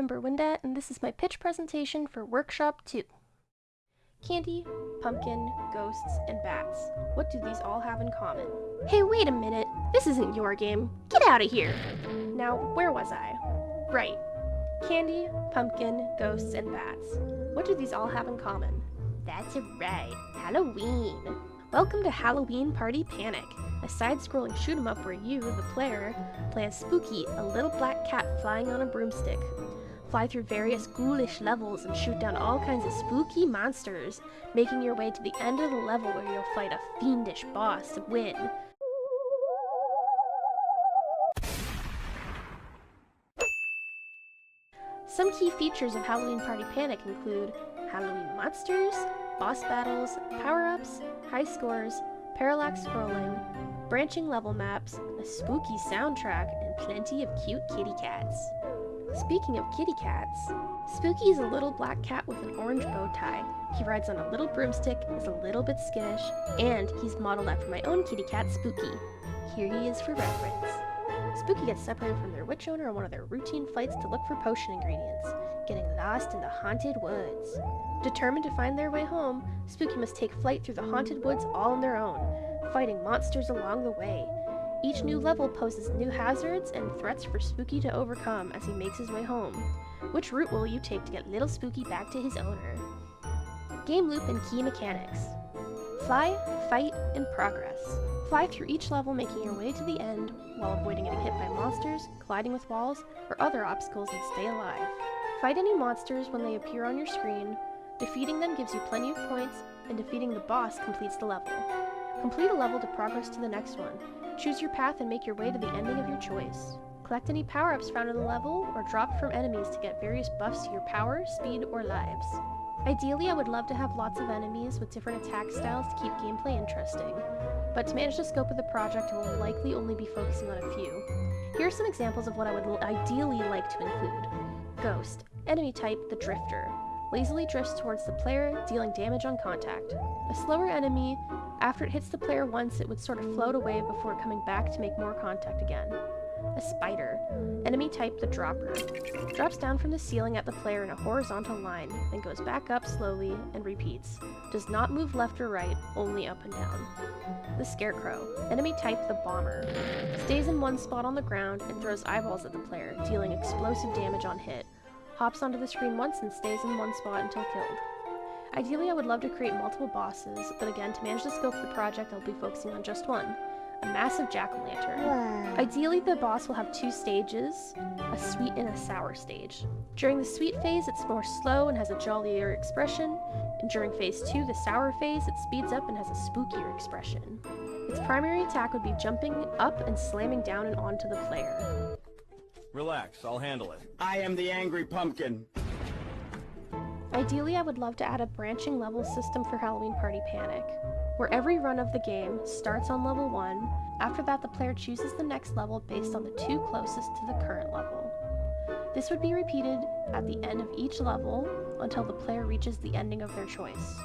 Ember Windat, and this is my pitch presentation for Workshop 2. Candy, pumpkin, ghosts, and bats. What do these all have in common? Hey, wait a minute! This isn't your game! Get out of here! Now, where was I? Right. Candy, pumpkin, ghosts, and bats. What do these all have in common? That's right, Halloween! Welcome to Halloween Party Panic, a side-scrolling shoot-'em-up where you, the player, play as Spooky, a little black cat flying on a broomstick. Fly through various ghoulish levels and shoot down all kinds of spooky monsters, making your way to the end of the level where you'll fight a fiendish boss to win. Some key features of Halloween Party Panic include Halloween monsters, boss battles, power-ups, high scores, parallax scrolling, branching level maps, a spooky soundtrack, and plenty of cute kitty cats. Speaking of kitty cats, Spooky is a little black cat with an orange bow tie. He rides on a little broomstick, is a little bit skittish, and he's modeled after my own kitty cat, Spooky. Here he is for reference. Spooky gets separated from their witch owner on one of their routine flights to look for potion ingredients, getting lost in the haunted woods. Determined to find their way home, Spooky must take flight through the haunted woods all on their own, fighting monsters along the way. Each new level poses new hazards and threats for Spooky to overcome as he makes his way home. Which route will you take to get little Spooky back to his owner? Game loop and key mechanics. Fly, fight, and progress. Fly through each level, making your way to the end while avoiding getting hit by monsters, colliding with walls, or other obstacles, and stay alive. Fight any monsters when they appear on your screen. Defeating them gives you plenty of points, and defeating the boss completes the level. Complete a level to progress to the next one. Choose your path and make your way to the ending of your choice. Collect any power-ups found in the level, or drop from enemies to get various buffs to your power, speed, or lives. Ideally, I would love to have lots of enemies with different attack styles to keep gameplay interesting, but to manage the scope of the project, I will likely only be focusing on a few. Here are some examples of what I would ideally like to include. Ghost. Enemy type, the Drifter. Lazily drifts towards the player, dealing damage on contact. A slower enemy, after it hits the player once, it would sort of float away before coming back to make more contact again. A Spider. Enemy type, the Dropper. Drops down from the ceiling at the player in a horizontal line, then goes back up slowly and repeats. Does not move left or right, only up and down. The Scarecrow. Enemy type, the Bomber. Stays in one spot on the ground and throws eyeballs at the player, dealing explosive damage on hit. Hops onto the screen once and stays in one spot until killed. Ideally, I would love to create multiple bosses, but again, to manage the scope of the project, I'll be focusing on just one. A massive jack-o'-lantern. Wow. Ideally, the boss will have two stages, a sweet and a sour stage. During the sweet phase, it's more slow and has a jollier expression, and during phase 2, the sour phase, it speeds up and has a spookier expression. Its primary attack would be jumping up and slamming down and onto the player. Relax, I'll handle it. I am the angry pumpkin. Ideally, I would love to add a branching level system for Halloween Party Panic, where every run of the game starts on level 1. After that, the player chooses the next level based on the two closest to the current level. This would be repeated at the end of each level until the player reaches the ending of their choice.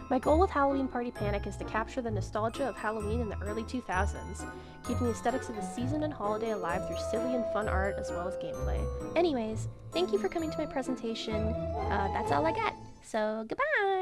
My goal with Halloween Party Panic is to capture the nostalgia of Halloween in the early 2000s, keeping the aesthetics of the season and holiday alive through silly and fun art as well as gameplay. Anyways, thank you for coming to my presentation. That's all I got, so goodbye!